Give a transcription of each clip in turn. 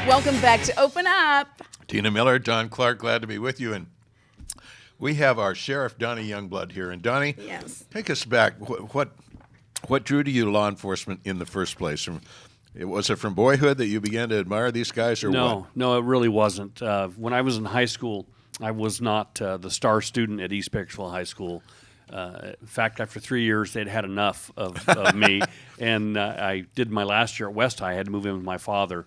Welcome back to Open Up. Tina Miller, Don Clark, glad to be with you. And we have our Sheriff, Donnie Youngblood, here. And Donnie, Yes. take us back. What drew to you law enforcement in the first place? Was it from boyhood that you began to admire these guys, or what? No, it really wasn't. When I was in high school, I was not the star student at East Bakersfield High School. In fact, after 3 years, they'd had enough of me, and I did my last year at West High. I had to move in with my father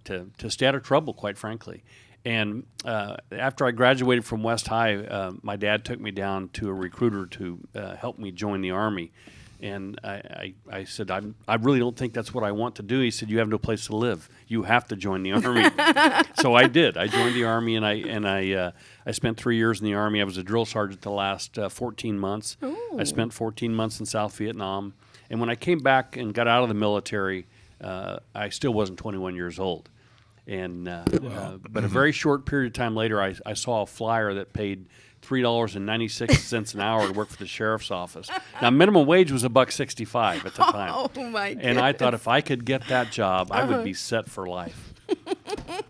to stay out of trouble, quite frankly. And after I graduated from West High, my dad took me down to a recruiter to help me join the Army. And I said, I really don't think that's what I want to do. He said, you have no place to live. You have to join the Army. So I did. I joined the Army, and I spent 3 years in the Army. I was a drill sergeant the last 14 months. Ooh. I spent 14 months in South Vietnam. And when I came back and got out of the military, I still wasn't 21 years old. And but a very short period of time later, I saw a flyer that paid $3.96 an hour to work for the sheriff's office. Now, minimum wage was $1.65 at the time. Oh, my goodness. And I thought if I could get that job, I would be set for life.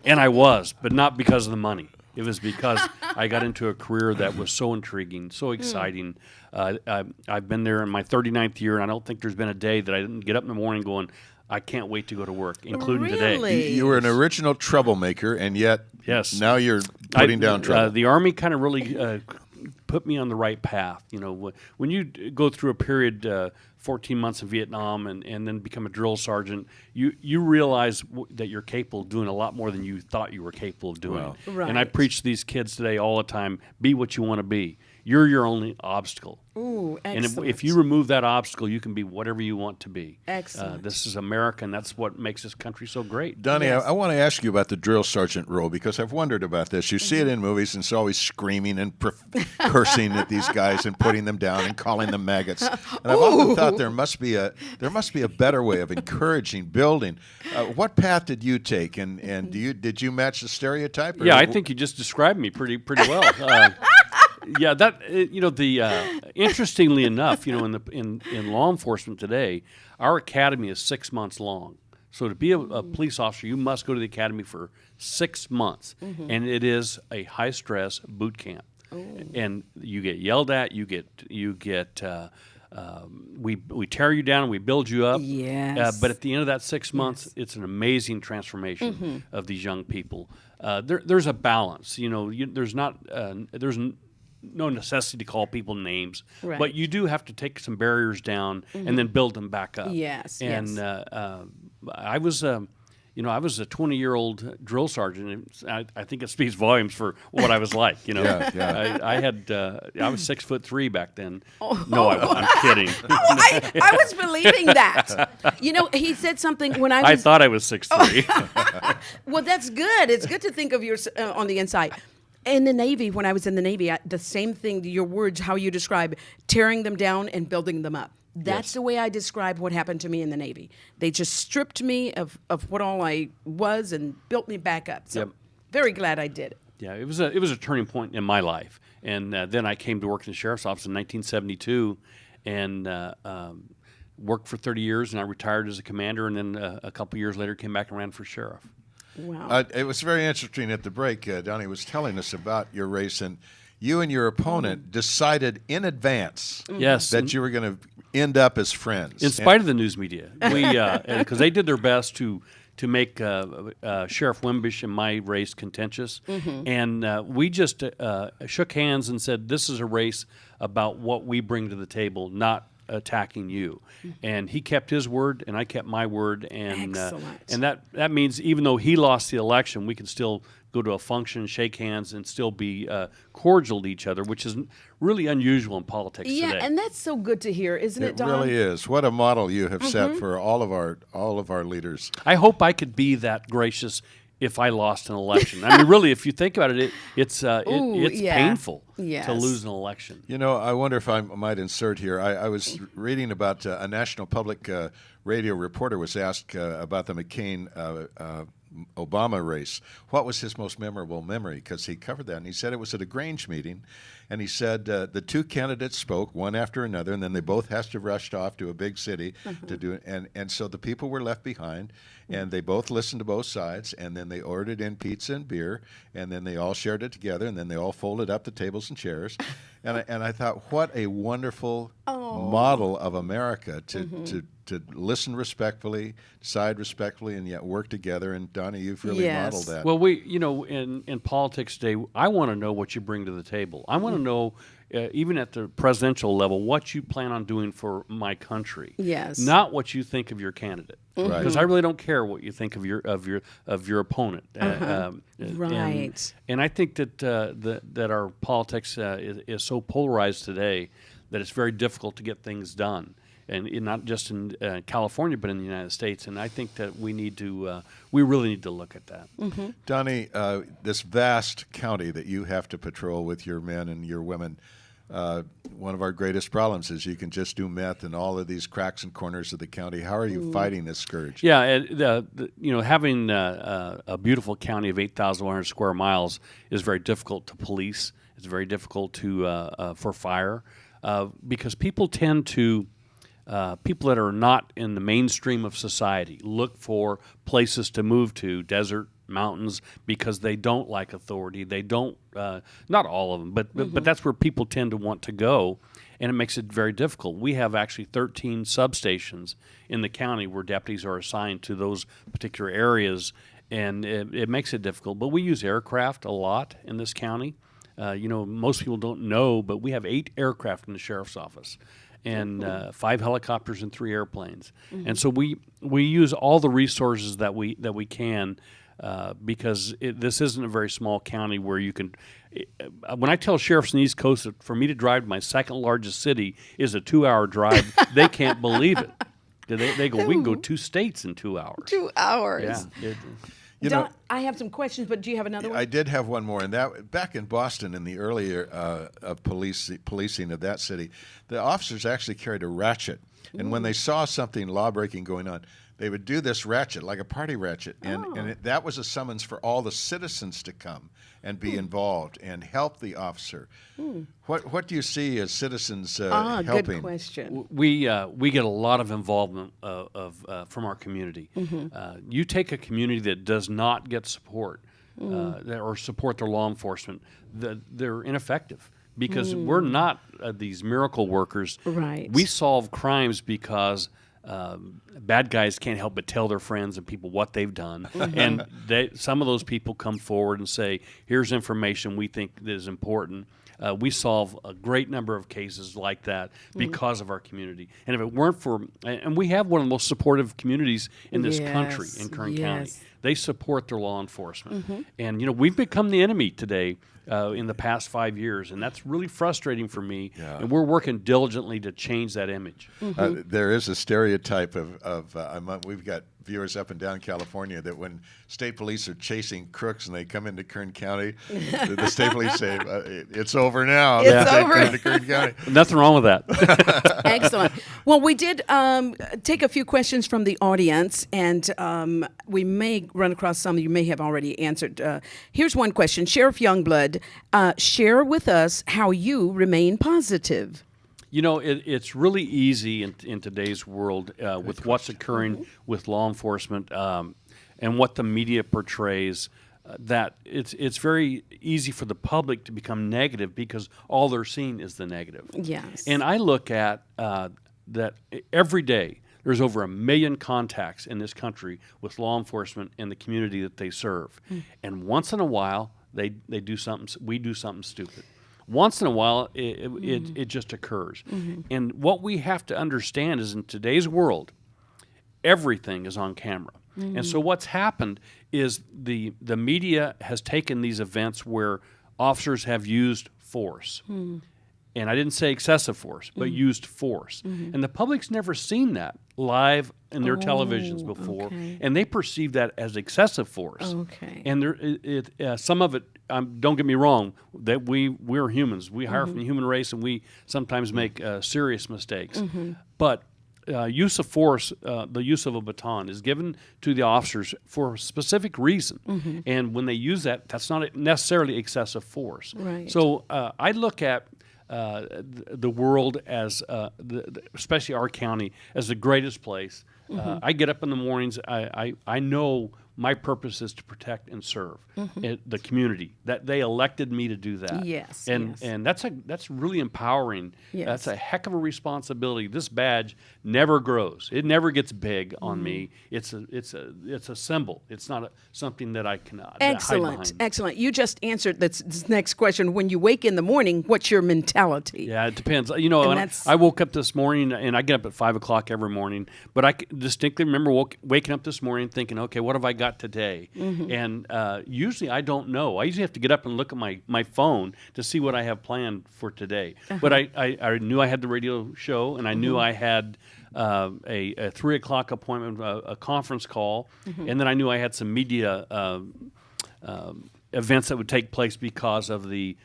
And I was, but not because of the money. It was because I got into a career that was so intriguing, so exciting. I've been there in my 39th year, and I don't think there's been a day that I didn't get up in the morning going, I can't wait to go to work, including today. Really? You were an original troublemaker, and yet now you're putting down trouble. The Army kind of really put me on the right path. You know, when you go through a period, 14 months in Vietnam, and then become a drill sergeant, you realize that you're capable of doing a lot more than you thought you were capable of doing. Wow. Right. And I preach to these kids today all the time, be what you want to be. You're your only obstacle. Ooh, And excellent. if you remove that obstacle, you can be whatever you want to be. Excellent. This is America, and that's what makes this country so great. Donnie, Yes. I want to ask you about the drill sergeant role, because I've wondered about this. You see it in movies, and it's always screaming and cursing at these guys and putting them down and calling them maggots. And I've often thought there must be a better way of encouraging, building. What path did you take, and did you match the stereotype? Or Yeah, I think you just described me pretty well. Yeah, that interestingly enough, you know, in law enforcement today, our academy is 6 months long. So to be a police officer, you must go to the academy for 6 months, and it is a high stress boot camp. And you get yelled at. We tear you down and we build you up. Yes. But at the end of that 6 months, it's an amazing transformation of these young people. There's a balance. You know, there's no necessity to call people names, Right. but you do have to take some barriers down and then build them back up. Yes, And yes. I was a 20-year-old drill sergeant. And I think it speaks volumes for what I was like. You know, Yeah. I was 6'3" back then. No, I'm kidding. I was believing that. You know, he said something when I was... I thought I was 6'3". Well, that's good. It's good to think of your on the inside. In the Navy, when I was in the Navy, the same thing, your words, how you describe tearing them down and building them up. That's the way I describe what happened to me in the Navy. They just stripped me of what all I was and built me back up. So very glad I did it. Yeah, it was a turning point in my life. And then I came to work in the sheriff's office in 1972 and worked for 30 years, and I retired as a commander, and then a couple years later came back and ran for sheriff. Wow. It was very interesting at the break. Donnie was telling us about your race, and you and your opponent decided in advance Yes. that you were going to end up as friends. In spite of the news media, because they did their best to make Sheriff Wimbish and my race contentious, and we just shook hands and said, "This is a race about what we bring to the table, not attacking you." And he kept his word, and I kept my word, and that means even though he lost the election, we can still go to a function, shake hands, and still be cordial to each other, which is really unusual in politics today. Yeah, and that's so good to hear, isn't it, It Don? really is. What a model you have set for all of our leaders. I hope I could be that gracious if I lost an election. I mean, really, if you think about it, it's painful to lose an election. You know, I wonder if I might insert here. I was reading about a National Public Radio reporter was asked about the McCain Obama race, what was his most memorable memory? Because he covered that, and he said it was at a Grange meeting, and he said the two candidates spoke one after another, and then they both had to rush off to a big city to do it, and so the people were left behind, and they both listened to both sides, and then they ordered in pizza and beer, and then they all shared it together, and then they all folded up the tables and chairs, and I thought, what a wonderful model of America to listen respectfully, decide respectfully, and yet work together. And Donnie, you've really modeled that. Well, in politics today, I want to know what you bring to the table. I want to know, even at the presidential level, what you plan on doing for my country. Yes. Not what you think of your candidate. Right. Because I really don't care what you think of your opponent. Right. And I think that our politics is so polarized today that it's very difficult to get things done. And not just in California, but in the United States. And I think that we really need to look at that. Donnie, this vast county that you have to patrol with your men and your women, one of our greatest problems is you can just do meth in all of these cracks and corners of the county. How are you fighting this scourge? Yeah, having a beautiful county of 8,100 square miles is very difficult to police. It's very difficult for fire because people tend to. People that are not in the mainstream of society look for places to move to, desert, mountains, because they don't like authority. They don't, not all of them, but that's where people tend to want to go, and it makes it very difficult. We have actually 13 substations in the county where deputies are assigned to those particular areas, and it makes it difficult. But we use aircraft a lot in this county. Most people don't know, but we have 8 aircraft in the sheriff's office. And 5 helicopters and 3 airplanes, and so we use all the resources that we can because this isn't a very small county where you can. When I tell sheriffs in the East Coast that for me to drive to my second largest city is a 2-hour drive, they can't believe it. They go, we can go 2 states in 2 hours. 2 hours. Yeah. Don, I have some questions, but do you have another one? I did have one more, and that back in Boston in the earlier of policing of that city, the officers actually carried a ratchet, and when they saw something law-breaking going on, they would do this ratchet, like a party ratchet, and that was a summons for all the citizens to come and be involved and help the officer. What do you see as citizens helping? Good question. We get a lot of involvement from our community. You take a community that does not get support or support their law enforcement, they're ineffective. Because we're not these miracle workers. Right. We solve crimes because bad guys can't help but tell their friends and people what they've done. And some of those people come forward and say, here's information we think that is important. We solve a great number of cases like that because of our community. And if it weren't for, and we have one of the most supportive communities in this country, in Kern County. They support their law enforcement. And, we've become the enemy today in the past 5 years, and that's really frustrating for me. Yeah. And we're working diligently to change that image. There is a stereotype of we've got viewers up and down California that when state police are chasing crooks and they come into Kern County, the state police say, it's over now. It's over. Come to Kern County. Nothing wrong with that. Excellent. Well, we did take a few questions from the audience, and we may run across some you may have already answered. Here's one question. Sheriff Youngblood, share with us how you remain positive. It's really easy in today's world with what's occurring with law enforcement and what the media portrays, that it's very easy for the public to become negative because all they're seeing is the negative. Yes. And I look at that every day there's over 1 million contacts in this country with law enforcement and the community that they serve. And once in a while, we do something stupid. Once in a while, it just occurs. And what we have to understand is in today's world, everything is on camera. And so what's happened is the media has taken these events where officers have used force. And I didn't say excessive force, but used force. And the public's never seen that live in their televisions before, and they perceive that as excessive force. And some of it, don't get me wrong, that we're humans. We hire from the human race, and we sometimes make serious mistakes. But use of force, the use of a baton, is given to the officers for a specific reason. And when they use that, that's not necessarily excessive force. Right. So I look at the world as, especially our county, as the greatest place. I get up in the mornings. I know my purpose is to protect and serve the community. That they elected me to do that. Yes, and yes. that's really empowering. Yes. That's a heck of a responsibility. This badge never grows. It never gets big on me. It's a symbol. It's not something that I can hide behind. Excellent. You just answered this next question. When you wake in the morning, what's your mentality? Yeah, it depends. You know, I woke up this morning, and I get up at 5 o'clock every morning. But I distinctly remember waking up this morning thinking, okay, what have I got today? And usually I don't know. I usually have to get up and look at my phone to see what I have planned for today. But I knew I had the radio show, and I knew I had a 3 o'clock appointment, a conference call, and then I knew I had some media events that would take place because of the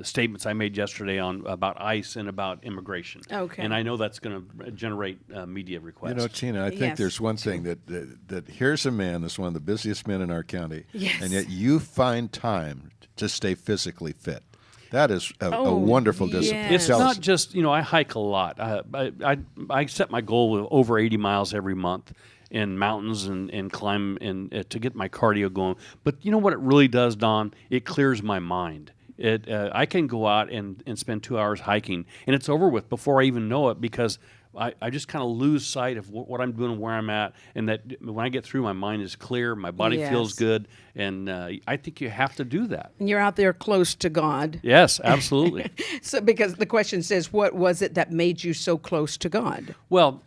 statements I made yesterday about ICE and about immigration. Okay. And I know that's going to generate media requests. You know, Tina, I think Yes. there's one thing that here's a man that's one of the busiest men in our county, Yes. and yet you find time to stay physically fit. That is a wonderful discipline. yes. It's Tell not us. just, I hike a lot. I set my goal of over 80 miles every month in mountains and climb to get my cardio going. But you know what it really does, Don? It clears my mind. I can go out and spend 2 hours hiking, and it's over with before I even know it, because I just kind of lose sight of what I'm doing and where I'm at, and that when I get through, my mind is clear, my body feels Yes. good, and I think you have to do that. And you're out there close to God. Yes, absolutely. So, because the question says, what was it that made you so close to God? Well,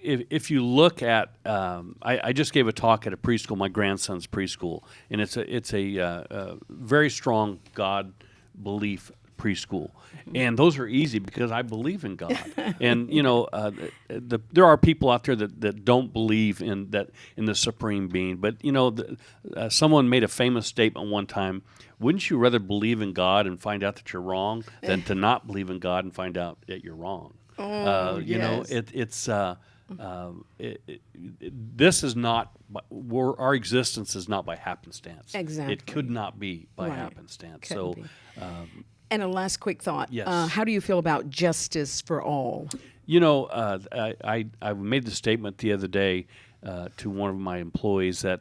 if you look at, I just gave a talk at a preschool, my grandson's preschool, and it's a very strong God belief preschool, and those are easy because I believe in God. And there are people out there that don't believe in the supreme being, but someone made a famous statement one time: wouldn't you rather believe in God and find out that you're wrong than to not believe in God and find out that you're wrong? Yes. This is not, our existence is not by happenstance. Exactly. It could not be by Right. happenstance. Couldn't So, be. And a last quick thought. Yes. How do you feel about justice for all? I made the statement the other day to one of my employees that,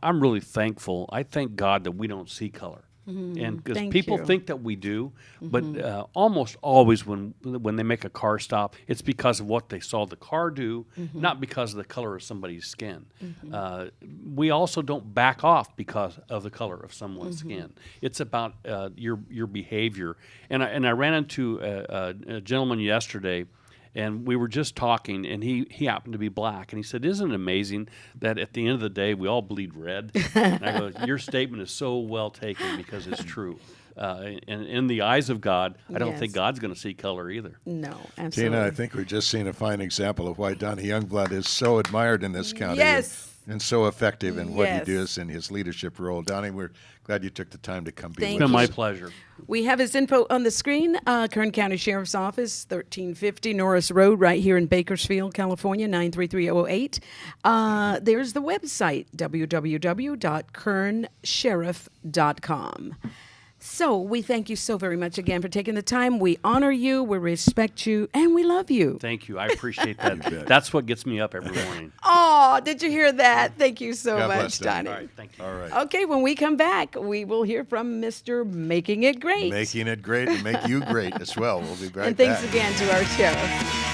I'm really thankful. I thank God that we don't see color. And because Thank people you. think that we do, but almost always when they make a car stop, it's because of what they saw the car do, not because of the color of somebody's skin. We also don't back off because of the color of someone's skin. It's about your behavior. And I ran into a gentleman yesterday, and we were just talking, and he happened to be black, and he said, "Isn't it amazing that at the end of the day we all bleed red?" And I go, "Your statement is so well taken because it's true." And in the eyes of God, I don't think Yes. God's going to see color either. No, absolutely. Tina, I think we've just seen a fine example of why Donnie Youngblood is so admired in this county. Yes. And so effective in what he Yes. does in his leadership role. Donnie, we're glad you took the time to come be Thank with It's been us. my pleasure. We have his info on the screen. Kern County Sheriff's Office, 1350 Norris Road, right here in Bakersfield, California, 93308. There's the website, www.kernsheriff.com. So we thank you so very much again for taking the time. We honor you, we respect you, and we love you. Thank you. I appreciate that. That's what gets me up every morning. Oh, did you hear that? Thank you so God much, bless, Donnie. Donnie. All right. Thank you. All right. Okay, when we come back, we will hear from Mr. Making It Great. Making it great and make you great as well. We'll be right And thanks back. again to our sheriff.